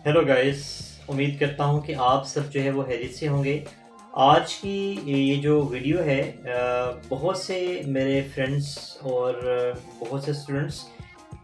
Hello guys. उम्मीद करता हूँ कि आप सब जो है वो खैरियत से होंगे। आज की ये जो वीडियो है बहुत से मेरे फ्रेंड्स और बहुत से स्टूडेंट्स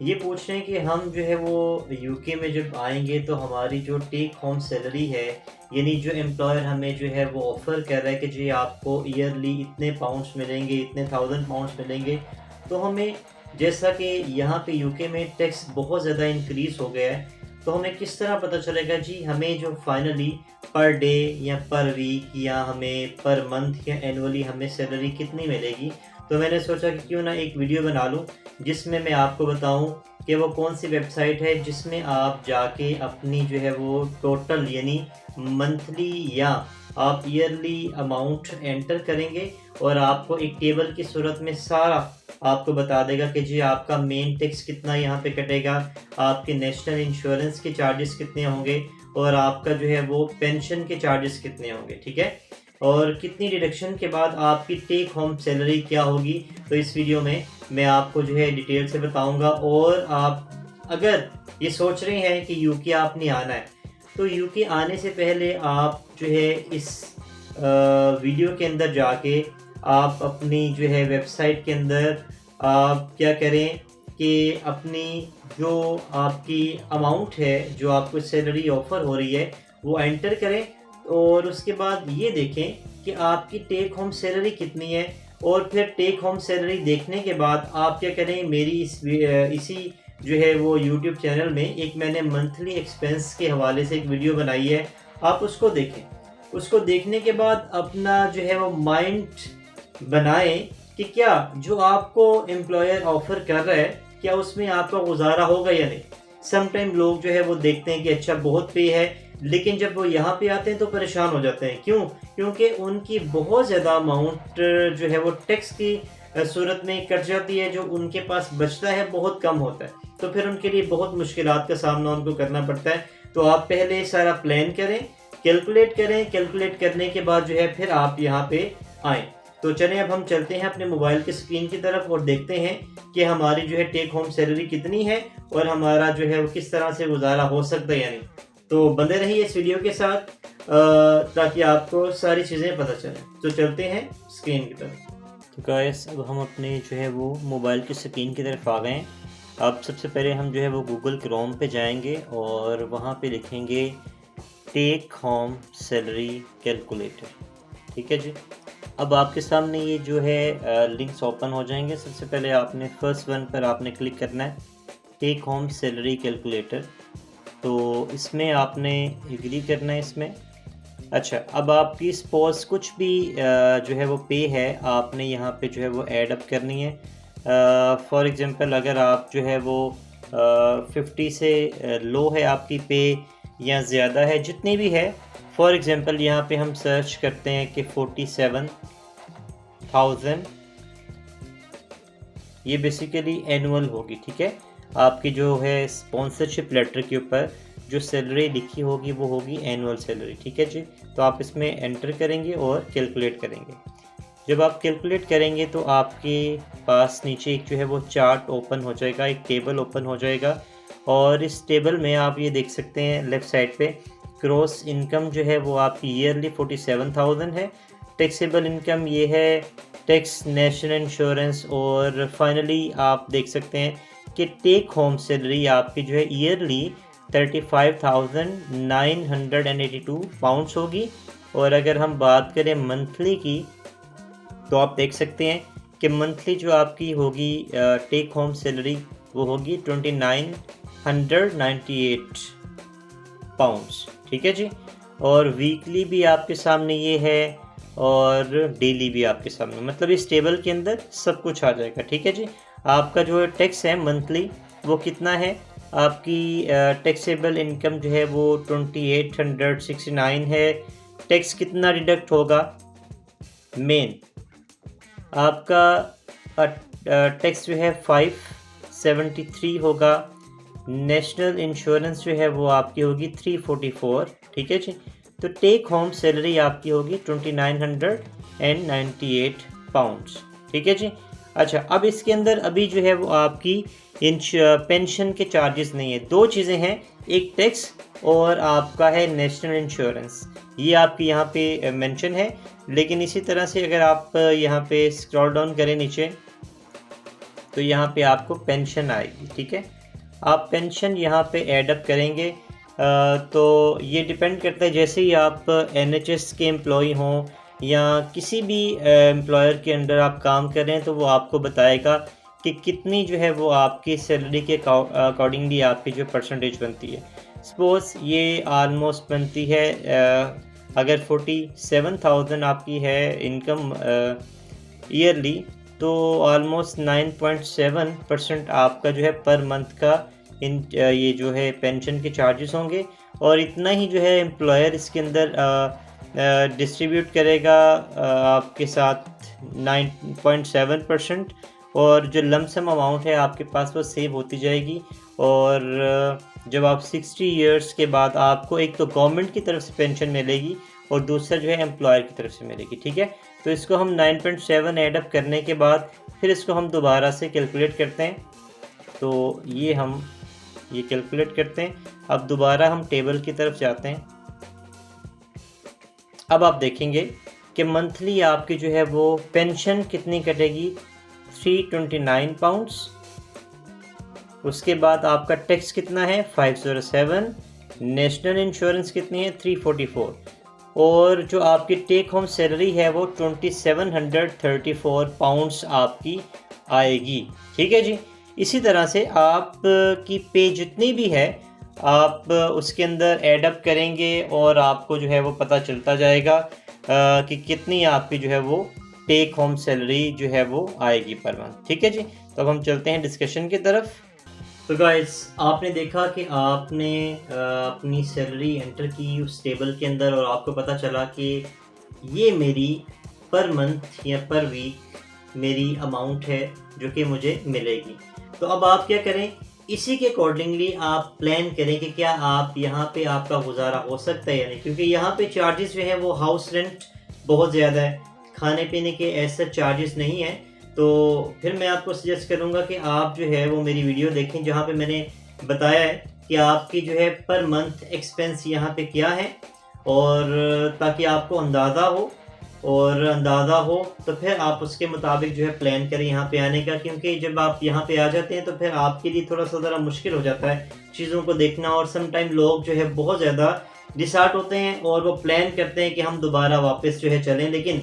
ये पूछ रहे हैं कि हम जो है वो यूके में जब आएंगे तो हमारी जो टेक होम सैलरी है, यानी जो एम्प्लॉयर हमें जो है वो ऑफ़र कर रहा है कि जी आपको ईयरली इतने पाउंड्स मिलेंगे, इतने 1000 पाउंड्स मिलेंगे। तो हमें, जैसा कि यहाँ पे यूके में टैक्स बहुत ज़्यादा इंक्रीज़ हो गया है, तो हमें किस तरह पता चलेगा जी हमें जो फाइनली पर डे या पर वीक या हमें पर मंथ या एनुअली हमें सैलरी कितनी मिलेगी। तो मैंने सोचा कि क्यों ना एक वीडियो बना लूँ जिसमें मैं आपको बताऊं कि वो कौन सी वेबसाइट है जिसमें आप जाके अपनी जो है वो टोटल यानी मंथली या आप ईयरली अमाउंट एंटर करेंगे और आपको एक टेबल की सूरत में सारा आपको बता देगा कि जी आपका मेन टैक्स कितना यहाँ पे कटेगा, आपके नेशनल इंश्योरेंस के चार्जेस कितने होंगे और आपका जो है वो पेंशन के चार्जेस कितने होंगे, ठीक है, और कितनी डिडक्शन के बाद आपकी टेक होम सैलरी क्या होगी। तो इस वीडियो में मैं आपको जो है डिटेल से बताऊंगा। और आप अगर ये सोच रहे हैं कि यूके आपने आना है, तो यूके आने से पहले आप जो है इस वीडियो के अंदर जाके आप अपनी जो है वेबसाइट के अंदर आप क्या करें कि अपनी जो आपकी अमाउंट है, जो आपको सैलरी ऑफ़र हो रही है, वो एंटर करें और उसके बाद ये देखें कि आपकी टेक होम सैलरी कितनी है। और फिर टेक होम सैलरी देखने के बाद आप क्या करें, मेरी इसी जो है वो यूट्यूब चैनल में एक मैंने मंथली एक्सपेंस के हवाले से एक वीडियो बनाई है, आप उसको देखें। उसको देखने के बाद अपना जो है वो माइंड बनाएं कि क्या जो आपको एम्प्लॉयर ऑफ़र कर रहा है क्या उसमें आपका गुजारा होगा या नहीं। समटाइम लोग जो है वो देखते हैं कि अच्छा बहुत पे है, लेकिन जब वो यहाँ पे आते हैं तो परेशान हो जाते हैं। क्यों? क्योंकि उनकी बहुत ज़्यादा अमाउंट जो है वो टैक्स की सूरत में कट जाती है, जो उनके पास बचता है बहुत कम होता है, तो फिर उनके लिए बहुत मुश्किलात का सामना उनको करना पड़ता है। तो आप पहले सारा प्लान करें, कैलकुलेट करें, कैलकुलेट करने के बाद जो है फिर आप यहाँ पे आएँ। तो चलें अब हम चलते हैं अपने मोबाइल की स्क्रीन की तरफ और देखते हैं कि हमारी जो है टेक होम सैलरी कितनी है और हमारा जो है वो किस तरह से गुजारा हो सकता है या नहीं। तो बने रहिए इस वीडियो के साथ ताकि आपको सारी चीज़ें पता चलें। तो चलते हैं स्क्रीन की तरफ। तो गाइस अब हम अपने जो है वो मोबाइल की स्क्रीन की तरफ आ गए हैं। अब सबसे पहले हम जो है वो गूगल क्रोम पे जाएंगे और वहाँ पे लिखेंगे टेक होम सैलरी कैलकुलेटर, ठीक है जी। अब आपके सामने ये जो है लिंक्स ओपन हो जाएंगे। सबसे पहले आपने फर्स्ट वन पर आपने क्लिक करना है, टेक होम सैलरी कैलकुलेटर। तो इसमें आपने एग्री करना है इसमें। अच्छा, अब आपकी सपोज कुछ भी जो है वो पे है, आपने यहाँ पे जो है वो ऐड अप करनी है। फॉर एग्ज़ाम्पल अगर आप जो है वो 50 से लो है आपकी पे या ज़्यादा है, जितनी भी है, फॉर एग्ज़ाम्पल यहाँ पे हम सर्च करते हैं कि 47,000, ये बेसिकली एनुअल होगी, ठीक है। आपकी जो है स्पॉन्सरशिप लेटर के ऊपर जो सैलरी लिखी होगी वो होगी एनुअल सैलरी, ठीक है जी। तो आप इसमें एंटर करेंगे और कैलकुलेट करेंगे। जब आप कैलकुलेट करेंगे तो आपके पास नीचे एक जो है वो चार्ट ओपन हो जाएगा, एक टेबल ओपन हो जाएगा। और इस टेबल में आप ये देख सकते हैं लेफ़्ट साइड पे ग्रॉस इनकम जो है वो आपकी ईयरली 47,000 है। टैक्सेबल इनकम ये है, टैक्स, नेशनल इंश्योरेंस, और फाइनली आप देख सकते हैं कि टेक होम सैलरी आपकी जो है ईयरली 35,982 पाउंड्स होगी। और अगर हम बात करें मंथली की, तो आप देख सकते हैं कि मंथली जो आपकी होगी टेक होम सैलरी वो होगी 2998 पाउंड्स, ठीक है जी। और वीकली भी आपके सामने ये है और डेली भी आपके सामने, मतलब इस टेबल के अंदर सब कुछ आ जाएगा, ठीक है जी। आपका जो टैक्स है मंथली वो कितना है, आपकी टैक्सेबल इनकम जो है वो 2869 है। टैक्स कितना डिडक्ट होगा, मेन आपका टैक्स जो है 573 होगा। नेशनल इंश्योरेंस जो है वो आपकी होगी 344, ठीक है जी। तो टेक होम सैलरी आपकी होगी 2998 पाउंड्स, ठीक है जी। अच्छा, अब इसके अंदर अभी जो है वो आपकी पेंशन के चार्जेस नहीं है। दो चीज़ें हैं, एक टैक्स और आपका है नेशनल इंश्योरेंस, ये आपकी यहाँ पे मेंशन है। लेकिन इसी तरह से अगर आप यहाँ पे स्क्रॉल डाउन करें नीचे, तो यहाँ पे आपको पेंशन आएगी। ठीक है, आप पेंशन यहाँ पे ऐड अप करेंगे। तो ये डिपेंड करता है, जैसे ही आप NHS के एम्प्लॉई हों या किसी भी एम्प्लॉयर के अंडर आप काम कर रहे हैं, तो वो आपको बताएगा कि कितनी जो है वो आपकी सैलरी के अकॉर्डिंगली आपकी जो परसेंटेज बनती है। सपोज़ ये आलमोस्ट बनती है, अगर 47,000 आपकी है इनकम ईयरली, तो ऑलमोस्ट 9.7% आपका जो है पर मंथ का ये जो है पेंशन के चार्जेस होंगे। और इतना ही जो है एम्प्लॉयर इसके अंदर डिस्ट्रीब्यूट करेगा आपके साथ 9.7%। और जो लमसम अमाउंट है आपके पास वो सेव होती जाएगी। और जब आप 60 इयर्स के बाद आपको एक तो गवर्नमेंट की तरफ से पेंशन मिलेगी और दूसरा जो है एम्प्लॉयर की तरफ से मिलेगी। ठीक है, तो इसको हम 9.7 ऐड अप करने के बाद फिर इसको हम दोबारा से कैलकुलेट करते हैं। तो ये कैलकुलेट करते हैं। अब दोबारा हम टेबल की तरफ जाते हैं। अब आप देखेंगे कि मंथली आपकी जो है वो पेंशन कितनी कटेगी, 329 पाउंड्स। उसके बाद आपका टैक्स कितना है, 507। नेशनल इंश्योरेंस कितनी है, 344। और जो आपकी टेक होम सैलरी है वो 2734 पाउंड्स आपकी आएगी। ठीक है जी, इसी तरह से आप की पे जितनी भी है आप उसके अंदर ऐड अप करेंगे और आपको जो है वो पता चलता जाएगा कि कितनी आपकी जो है वो टेक होम सैलरी जो है वो आएगी पर मंथ। ठीक है जी, तो अब हम चलते हैं डिस्कशन की तरफ। तो गाइस, आपने देखा कि आपने अपनी सैलरी एंटर की उस टेबल के अंदर और आपको पता चला कि ये मेरी पर मंथ या पर वीक मेरी अमाउंट है जो कि मुझे मिलेगी। तो अब आप क्या करें, इसी के अकॉर्डिंगली आप प्लान करें कि क्या आप यहाँ पे आपका गुजारा हो सकता है या नहीं। क्योंकि यहाँ पे चार्जेस जो है वो हाउस रेंट बहुत ज़्यादा है, खाने पीने के ऐसे चार्जेस नहीं हैं। तो फिर मैं आपको सजेस्ट करूँगा कि आप जो है वो मेरी वीडियो देखें जहाँ पे मैंने बताया है कि आपकी जो है पर मंथ एक्सपेंस यहाँ पे क्या है, और ताकि आपको अंदाज़ा हो तो फिर आप उसके मुताबिक जो है प्लान करें यहाँ पे आने का। क्योंकि जब आप यहाँ पे आ जाते हैं तो फिर आपके लिए थोड़ा सा ज़रा मुश्किल हो जाता है चीज़ों को देखना। और समटाइम लोग जो है बहुत ज़्यादा डिसहार्ट होते हैं और वो प्लान करते हैं कि हम दोबारा वापस जो है चलें, लेकिन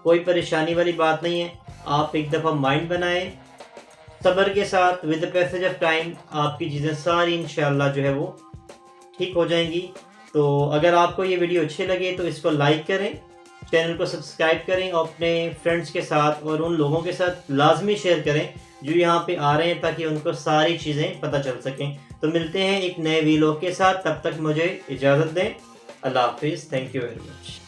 कोई परेशानी वाली बात नहीं है। आप एक दफ़ा माइंड बनाएं सब्र के साथ, with the passage of time आपकी चीज़ें सारी इंशाल्लाह जो है वो ठीक हो जाएंगी। तो अगर आपको ये वीडियो अच्छे लगे तो इसको लाइक करें, चैनल को सब्सक्राइब करें और अपने फ्रेंड्स के साथ और उन लोगों के साथ लाजमी शेयर करें जो यहाँ पे आ रहे हैं, ताकि उनको सारी चीज़ें पता चल सकें। तो मिलते हैं एक नए वीलॉग के साथ, तब तक मुझे इजाज़त दें। अल्लाह हाफिज़, थैंक यू वेरी मच।